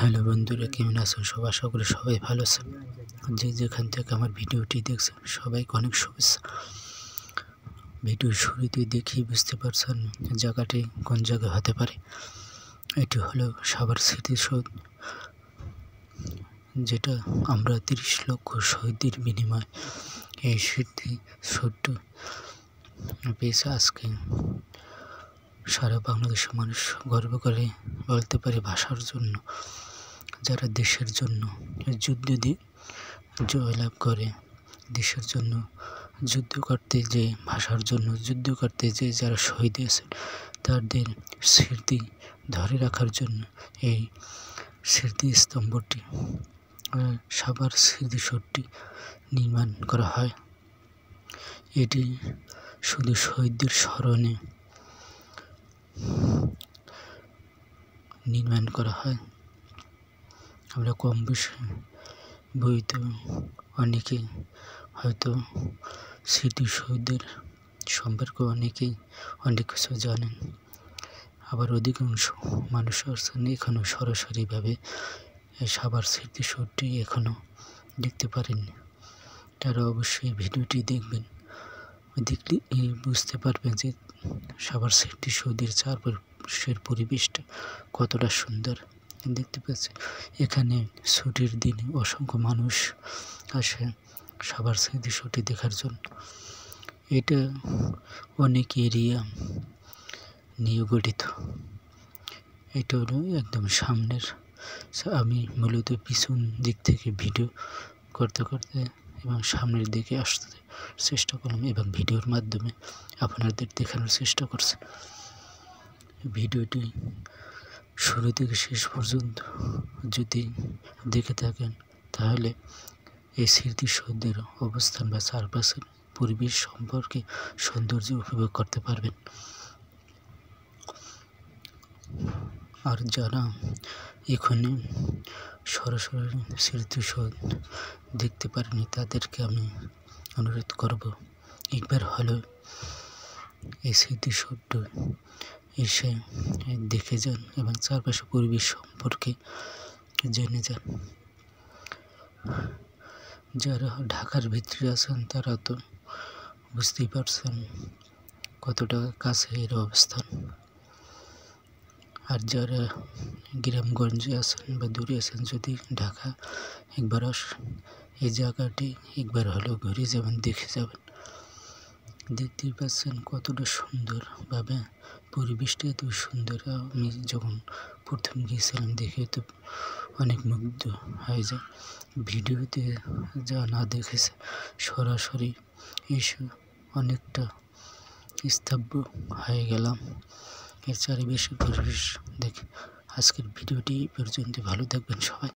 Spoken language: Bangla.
হ্যালো বন্ধুরা, কেমন আছেন সবাই? আশা করি সবাই ভালো আছেন। যে যেখান থেকে আমার ভিডিওটি দেখছেন সবাইকে অনেক শুভেচ্ছা। ভিডিওর শুরুতেই দেখেই বুঝতে পারছেন জায়গাটি কোন জায়গায় হতে পারে। এটি হলো সাভার স্মৃতিসৌধ, যেটা আমরা 30 লক্ষ শহীদের বিনিময়ে এই স্মৃতিসৌধটি পেয়েছে। আজকে সারা বাংলাদেশের মানুষ গর্ব করে বলতে পারে ভাষার জন্য, যারা দেশের জন্য যুদ্ধ দিয়ে জয়লাভ করে, দেশের জন্য যুদ্ধ করতে যে ভাষার জন্য যুদ্ধ করতে যে যারা শহীদ হয়েছেন তাদের স্মৃতি ধরে রাখার জন্য এই স্মৃতিস্তম্ভটি সাভার স্মৃতিসৌধটি নির্মাণ করা হয়। এটি শুধু শহীদদের স্মরণে নির্মাণ করা হয়। আমরা কম বেশি বইতে অনেকেই হয়তো স্মৃতিসৌধের সম্পর্কে অনেকেই অনেক কিছু জানেন, আবার অধিকাংশ মানুষ আছেন এখনও সরাসরিভাবে সাভার স্মৃতিসৌধটি এখনও দেখতে পারেননি। তারা অবশ্যই ভিডিওটি দেখবেন, দেখলে বুঝতে পারবেন যে সাভার স্মৃতিসৌধের চারপাশের পরিবেশটা কতটা সুন্দর দেখতে পাচ্ছেন। এখানে ছুটির দিনে অসংখ্য মানুষ আসে সাভার স্মৃতিসৌধটি দেখার জন্য। এটা অনেক এরিয়া নিয়ে গঠিত। এটা হলো একদম সামনের। আমি মূলত পিছন দিক থেকে ভিডিও করতে এবং সামনের দিকে আসতে চেষ্টা করলাম এবং ভিডিওর মাধ্যমে আপনাদের দেখানোর চেষ্টা করছি। ভিডিওটি শুরু থেকে শেষ পর্যন্ত যদি দেখে থাকেন তাহলে এই স্মৃতিসৌধের অবস্থান বা চারপাশের পরিবেশ সম্পর্কে সৌন্দর্য উপভোগ করতে পারবেন। আর যারা এখানে সরাসরি স্মৃতিসৌধ দেখতে পারেনি তাদেরকে আমি অনুরোধ করব, একবার হলো এই স্মৃতিসৌধ এসে দেখে যান এবং চারপাশে পরিবেশ সম্পর্কে জেনে যান। যারা ঢাকার ভিতরে আছেন তারা তো বুঝতেই পারছেন কতটা কাছে এর অবস্থান, আর যারা গ্রামগঞ্জে আছেন বা দূরে আছেন, যদি ঢাকা একবার আসেন এই জায়গাটি একবার হলেও ঘুরে যাবেন, দেখে যাবেন। দেখতেই পাচ্ছেন কতটা সুন্দরভাবে পরিবেশটা এত সুন্দর। আমি যখন প্রথম গিয়েছিলাম দেখে তো অনেক মুগ্ধ হয়ে যায়। ভিডিওতে যা না দেখেছে সরাসরি এসে অনেকটা স্তব্ধ হয়ে গেলাম এর চারিপাশের পরিবেশ দেখে। আজকের ভিডিওটি পর্যন্ত ভালো থাকবেন সবাই।